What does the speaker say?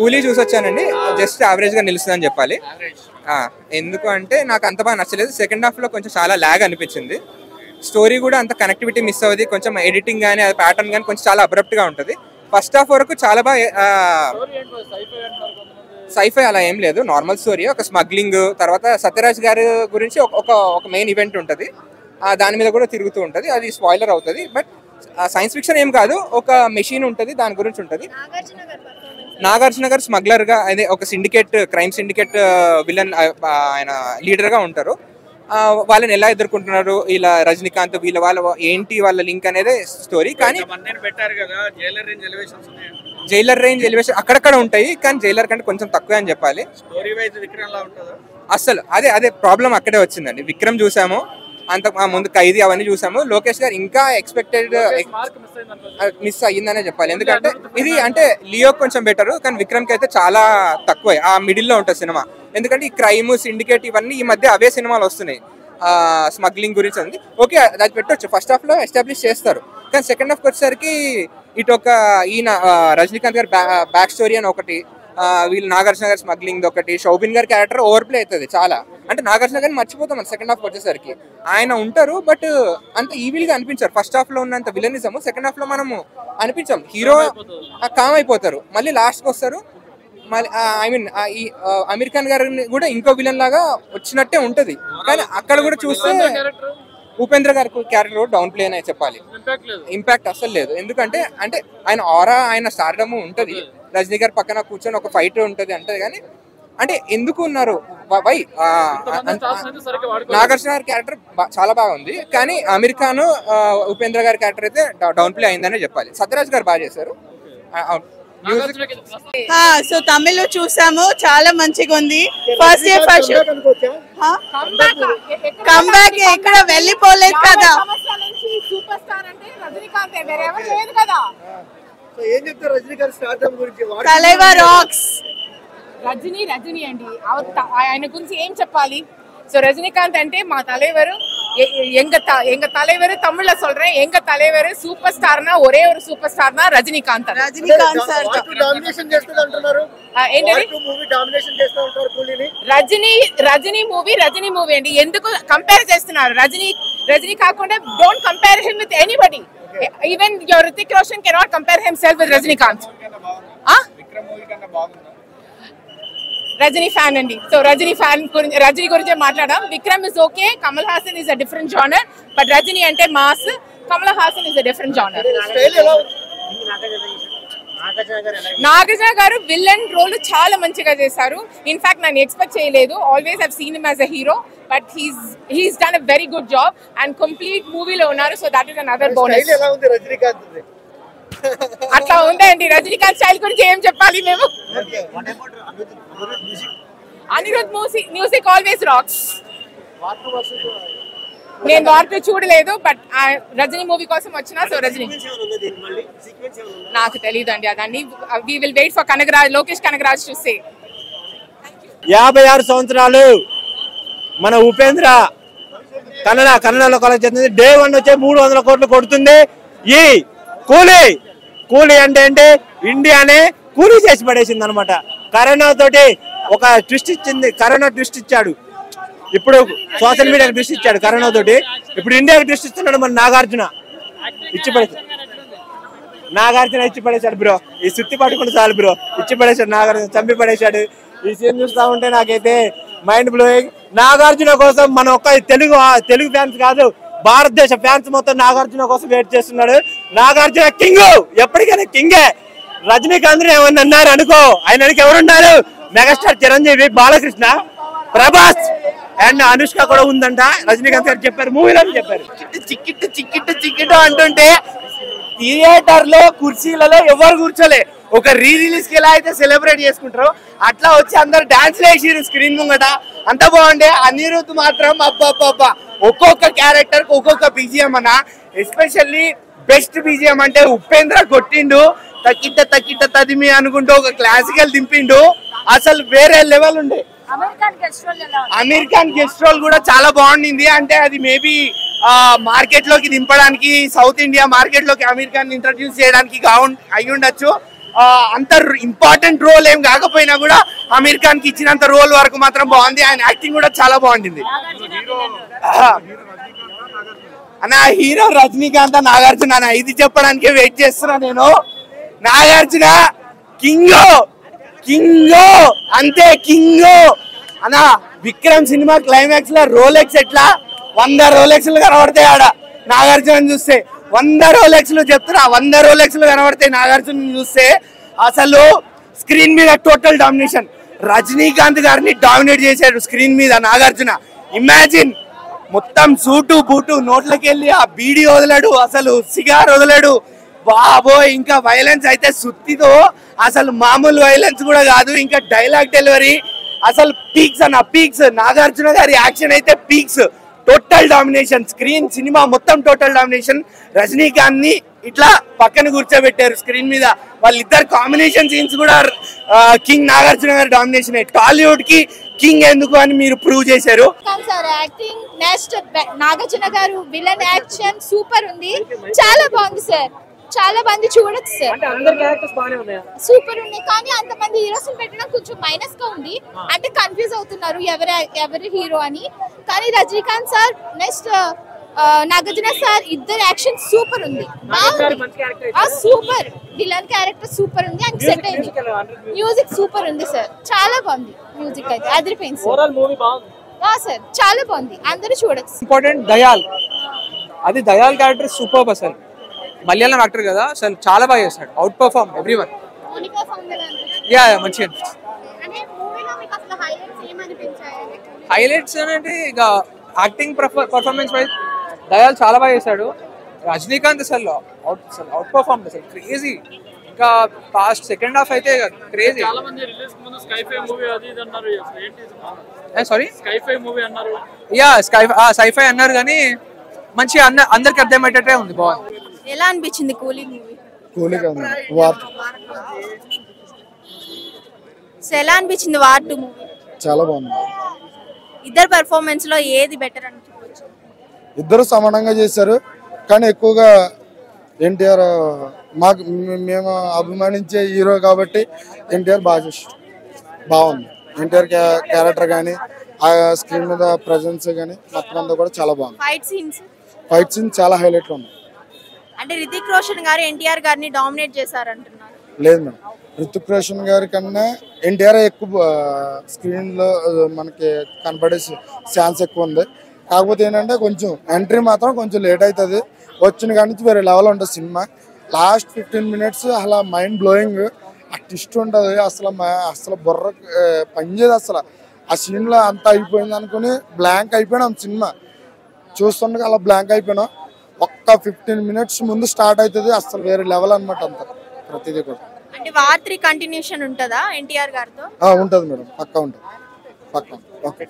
కూలీ చూసొచ్చానండి. Just average గా నిలుస్తుందని చెప్పాలి. ఎందుకు అంటే నాకు అంత బాగా నచ్చలేదు. సెకండ్ హాఫ్ లో కొంచెం చాలా లాగ్ అనిపించింది. స్టోరీ కూడా అంత కనెక్టివిటీ మిస్ అవుతుంది. కొంచెం ఎడిటింగ్ కానీ అది ప్యాటర్న్ కానీ కొంచెం చాలా అబ్రప్ట్ గా ఉంటుంది. ఫస్ట్ హాఫ్ వరకు చాలా బాగా సైఫై అలా ఏం లేదు, నార్మల్ స్టోరీ. ఒక స్మగ్లింగ్, తర్వాత సత్యరాజ్ గారి గురించి ఒక మెయిన్ ఈవెంట్ ఉంటుంది, దాని మీద కూడా తిరుగుతూ ఉంటుంది. అది స్పాయిలర్ అవుతుంది, బట్ సైన్స్ ఫిక్షన్ ఏం కాదు. ఒక మెషిన్ ఉంటుంది, దాని గురించి ఉంటుంది. నాగార్జున గారు స్మగ్లర్ గా, అదే ఒక సిండికేట్, క్రైమ్ సిండికేట్ విలన్, ఆయన లీడర్ గా ఉంటారు. వాళ్ళని ఎలా ఎదుర్కొంటున్నారు, ఇలా రజనీకాంత్ వీళ్ళ ఏంటి వాళ్ళ లింక్ అనేది స్టోరీ. కానీ జైలర్ రేంజ్ ఎలివేషన్ అక్కడక్కడ ఉంటాయి, కానీ జైలర్ కంటే కొంచెం తక్కువ అని చెప్పాలి. అసలు అదే ప్రాబ్లం అక్కడే వచ్చిందండి. విక్రమ్ చూసాము, అంత ముందు ఖైదీ అవన్నీ చూసాము. లోకేష్ గారు ఇంకా ఎక్స్పెక్టెడ్ మిస్ అయ్యిందనే చెప్పాలి. ఎందుకంటే ఇది అంటే లియో కొంచెం బెటర్, కానీ విక్రమ్ కి అయితే చాలా తక్కువ, ఆ మిడిల్ లో ఉంటుంది సినిమా. ఎందుకంటే ఈ క్రైమ్ సిండికేట్ ఇవన్నీ ఈ మధ్య అవే సినిమాలు వస్తున్నాయి. స్మగ్లింగ్ గురించి ఉంది, ఓకే అది పెట్టొచ్చు, ఫస్ట్ హాఫ్ లో ఎస్టాబ్లిష్ చేస్తారు. కానీ సెకండ్ హాఫ్ వచ్చేసరికి ఇటు ఒక ఈయన రజనీకాంత్ గారి బ్యాక్ స్టోరీ అని ఒకటి, వీళ్ళు నాగార్జున గారి స్మగ్లింగ్ ఒకటి, శోభిన్ గారి క్యారెక్టర్ ఓవర్ ప్లే అవుతుంది చాలా. అంటే నాగార్జున గారిని మర్చిపోతాం మన సెకండ్ హాఫ్ వచ్చేసరికి. ఆయన ఉంటారు, బట్ అంత ఈవిల్ గా అనిపించారు. ఫస్ట్ హాఫ్ లో ఉన్నంత విలనిజం సెకండ్ హాఫ్ లో మనము అనిపించాం. హీరో కామ్ అయిపోతారు, మళ్ళీ లాస్ట్ కి వస్తారు. మళ్ళీ ఐ మీన్ ఈ అమీర్ ఖాన్ గారిని కూడా ఇంకో విలన్ లాగా వచ్చినట్టే ఉంటది. కానీ అక్కడ కూడా చూస్తే ఉపేంద్ర గారి క్యారెక్టర్ డౌన్ ప్లే అనే చెప్పాలి. ఇంపాక్ట్ అసలు లేదు. ఎందుకంటే అంటే ఆయన ఆరా, ఆయన స్టార్డమ్ ఉంటది. రజనీ గారి పక్కన కూర్చొని ఒక ఫైట్ ఉంటది అంటది, కానీ అంటే ఎందుకు ఉన్నారు వై. నాగార్జున గారి క్యారెక్టర్ చాలా బాగా ఉంది, కానీ అమీర్ ఖాన్, ఉపేంద్ర గారి క్యారెక్టర్ అయితే డౌన్ ప్లే అయిందనే చెప్పాలి. సత్యరాజ్ గారు బాగా చేశారు. సో తమిళ్ చూసాము, చాలా మంచిగా ఉంది. ఫస్ట్ డే ఫస్ట్ కంబ్యాక్ ఇక్కడ వెళ్ళిపోలేదు కదా. తలైవా రాక్స్. రజనీ అండి, ఆయన గురించి ఏం చెప్పాలి. సో రజనీకాంత్ అంటే మా தலைவர், எங்க தலைவர் தமிழ்ல சொல்றேன், எங்க தலைவர் சூப்பர் ஸ்டார்னா ஒரே ஒரு சூப்பர் ஸ்டார்னா ரஜினிகாந்த் సార్. రజనీ మూవీ అండి. ఎందుకు కంపేర్ చేస్తున్నారు? రజనీ కాకుండా don't compare him with anybody. Even your Hrithik Roshan cannot compare himself with Rajinikanth. Rajini fan అండి. సో రజనీ గురించి మాట్లాడాం. Vikram is okay, Kamal Haasan is a different genre, but Rajini అంటే mass, Kamal Haasan is a different genre. Nagarjuna గారు విలన్ రోల్ చాలా మంచిగా చేశారు. ఇన్ఫాక్ట్ నేను ఎక్స్పెక్ట్ చేయలేదు. Always have seen him as a hero, but he's done a very good job and complete మూవీలో ఉన్నారు. So that is another bonus. అట్లా ఉందండి. రజనీకాంత్ స్టైల్ గురించి ఏం చెప్పాలి మేము. Anirudh music always rocks. నేను వార్త చూడలేదు, బట్ రజనీ మూవీ కోసం వచ్చిన. సో రజనీ నాకు తెలియదండి అదండి. We will wait for Lokesh Kanagaraj to say. 56 సంవత్సరాలు మన ఉపేంద్ర కన్నడలో కలెక్ట్ చేస్తుంది. డే 1 వచ్చే 300 కోట్లు కొడుతుంది. ఈ కూలీ అంటే ఇండియానే కూలీ చేసి పడేసింది అనమాట. కరోనా తోటి ఒక ట్విస్ట్ ఇచ్చింది. కరోనా ట్విస్ట్ ఇచ్చాడు, ఇప్పుడు సోషల్ మీడియాకి ట్విస్ట్ ఇచ్చాడు కరోనా తోటి. ఇప్పుడు ఇండియాకి ట్విస్ట్ ఇస్తున్నాడు మన నాగార్జున. ఇచ్చి పడేశాడు బ్రో. ఈ సుత్తి పట్టుకుంటే చాలు బ్రో, ఇచ్చి పడేశాడు నాగార్జున, చంపి పడేశాడు. ఈ సీన్ చూస్తా ఉంటే నాకైతే మైండ్ బ్లోయింగ్. నాగార్జున కోసం మన ఒక్క తెలుగు ఫ్యాన్స్ కాదు, భారతదేశ ఫ్యాన్స్ మొత్తం నాగార్జున కోసం వెయిట్ చేస్తున్నాడు. నాగార్జున కింగ్, ఎప్పటికైనా కింగే. రజనీకాంత్ ఏమన్నా అన్నారు అనుకో, ఆయన ఎవరున్నారు? మెగాస్టార్ చిరంజీవి, బాలకృష్ణ, ప్రభాస్ అండ్ అనుష్క కూడా ఉందంట. రజనీకాంత్ గారు చెప్పారు, మూవీలో చెప్పారు. చిక్కిట్టు అంటుంటే థియేటర్ లో కుర్చీలలో ఎవరు కూర్చోలే. ఒక రిలీజ్ కి ఎలా అయితే సెలబ్రేట్ చేసుకుంటారో అట్లా వచ్చి అందరు డాన్స్ వేసిరు స్క్రీన్ ముంగట. అంత బాగుండే. అనిరుద్ మాత్రం అబ్బా, ఒక్కొక్క క్యారెక్టర్ కి ఒక్కొక్క బీజిఎం అన్న. ఎస్పెషల్లీ బెస్ట్ బీజిఎం అంటే ఉపేంద్ర కొట్టిండు. తక్కిట్ట తదిమి అనుకుంటూ ఒక క్లాసికల్ దింపిండు. అసలు వేరే లెవెల్ ఉండే. అమీర్ ఖాన్ గెస్ట్ రోల్ కూడా చాలా బాగుండింది. అంటే అది మేబీ మార్కెట్ లోకి దింపడానికి, సౌత్ ఇండియా మార్కెట్ లోకి అమీర్ ఖాన్ ఇంట్రడ్యూస్ చేయడానికి అయి ఉండొచ్చు. అంత ఇంపార్టెంట్ రోల్ ఏం కాకపోయినా కూడా అమీర్ ఖాన్ కి ఇచ్చినంత రోల్ వరకు మాత్రం బాగుంది. ఆయన యాక్టింగ్ కూడా చాలా బాగుంటుంది. అన్న హీరో రజనీకాంత్ నాగార్జున అన్న ఇది చెప్పడానికే వెయిట్ చేస్తున్నా నేను. నాగార్జున కింగో కింగో అంతే కింగో అన్న. విక్రమ్ సినిమా క్లైమాక్స్ లో రోలెక్స్ ఎట్లా 100 రోలెక్స్లు కనబడతాయి ఆడ నాగార్జున చూస్తే. 100 రోలెక్స్లు చెప్తున్నా, 100 రోలెక్స్లు కనబడతాయి నాగార్జున చూస్తే. అసలు స్క్రీన్ మీద టోటల్ డామినేషన్. రజనీకాంత్ గారిని డామినేట్ చేశాడు స్క్రీన్ మీద నాగార్జున. ఇమాజిన్ మొత్తం సూటు బూటు నోట్లకి వెళ్ళి ఆ బీడీ వదలడు, అసలు సిగార్ వదలడు. బాబోయ్ ఇంకా వైలెన్స్ అయితే సుత్తితో అసలు మామూలు వైలెన్స్ కూడా కాదు. ఇంకా డైలాగ్ డెలివరీ అసలు పీక్స్ అన్న పీక్స్. నాగార్జున గారి యాక్షన్ అయితే peaks. Total domination screen cinema మొత్తం టోటల్ డామినేషన్. రజనీకాంత్ ని ఇట్లా పక్కన కూర్చోబెట్టారు స్క్రీన్ మీద. వాళ్ళిద్దరు కాంబినేషన్ సీన్స్ కూడా కింగ్ నాగార్జున గారి డామినేషన్. టాలీవుడ్ కి కింగ్ ఎందుకు అని మీరు ప్రూవ్ చేశారు. సార్ యాక్టింగ్ నెక్స్ట్ నాగార్జున గారు విలన్ యాక్షన్ సూపర్ ఉంది, చాలా బాగుంది సార్. చాలా మంది చూడొచ్చు సార్, సూపర్ ఉంది. కానీ అంతమంది హీరోస్ పెట్టడం కొంచెం మైనస్ గా ఉంది. అంటే కన్ఫ్యూజ్ అవుతున్నారు ఎవరి హీరో అని. కానీ Rajinikanth sir next Nagarjuna sir ఇద్దరు యాక్షన్ సూపర్ ఉంది, సూపర్. విలన్ క్యారెక్టర్ సూపర్ ఉంది, అండ్ సెట్ అయింది. మ్యూజిక్ సూపర్ ఉంది సార్, చాలా బాగుంది. మ్యూజిక్ అయితే అదిరిపోయింది సార్, చాలా బాగుంది. అందరూ చూడొచ్చు. ఇంపార్టెంట్ దయాల్, అది దయాల్ క్యారెక్టర్ సూపర్. అసలు మలయాళం యాక్టర్ కదా, అసలు చాలా బాగా చేస్తాడు. Out perform everyone. యా మంచిగా హైలైట్స్ అంటే ఇక యాక్టింగ్ పర్ఫార్మెన్స్ వైజ్ దయాల్ చాలా బాగా చేశాడు. రజనీకాంత్ అసలు అవుట్ పర్ఫార్మ్ అసలు క్రేజీ. ఇంకా పాస్ట్ సెకండ్ హాఫ్ అయితే క్రేజీ. సారీ యా స్కైఫై అన్నారు కానీ మంచిగా అందరికి అర్థమయ్యేటట్టే ఉంది. బాగుంది. ఎలా అనిపించింది కూలీ మూవీ? ఎలా అనిపించింది వార్ 2 మూవీ? చాలా బాగుంది. ఇద్దరు పెర్ఫార్మెన్స్ లో ఏది బెటర్ అని చెప్పొచ్చు? ఇద్దరు సమానంగా చేశారు, కానీ ఎక్కువగా ఎన్టీఆర్ మేము అభిమానించే హీరో కాబట్టి ఎన్టీఆర్ బాగా చేశారు. బాగుంది. ఎన్టీఆర్ క్యారెక్టర్ కానీ ఆ స్క్రీన్ మీద ప్రెజెన్స్ కానీ మొత్తం అంతా కూడా చాలా బాగుంది. ఫైట్ సీన్స్ చాలా హైలైట్ ఉంది. అంటే రితిక్ రోషన్ గారు ఎన్టీఆర్ గారిని డామినేట్ చేశారంటున్నారు. లేదు మేడం, రితిక్ రోషన్ గారి కన్నా ఎన్టీఆర్ ఎక్కువ స్క్రీన్ లో మనకి కనపడే ఛాన్స్ ఎక్కువ ఉంది. కాకపోతే ఏంటంటే కొంచెం ఎంట్రీ మాత్రం కొంచెం లేట్ అవుతుంది. వచ్చిన కాడి నుంచి వేరే లెవెల్ ఉంటుంది సినిమా. లాస్ట్ 15 minutes అసలు మైండ్ బ్లోయింగ్. ఆ ట్విస్ట్ ఉంటుంది, అసలు బుర్ర పనిచేది. అసలు ఆ సీన్ లో అంత అయిపోయింది అనుకుని బ్లాంక్ అయిపోయినాం. సినిమా చూస్తుండగా అలా బ్లాంక్ అయిపోయినాం. ఒక్క 15 minutes ముందు స్టార్ట్ అవుతుంది. అసలు వేరే లెవెల్ అనమాట అంత ప్రతిదీ కూడా. అంటే వార్ 3 కంటిన్యూషన్ ఉంటుందా ఎన్టీఆర్ గారితో? ఉంటుంది మేడం, పక్కా ఉంటుంది, పక్కా. ఓకే.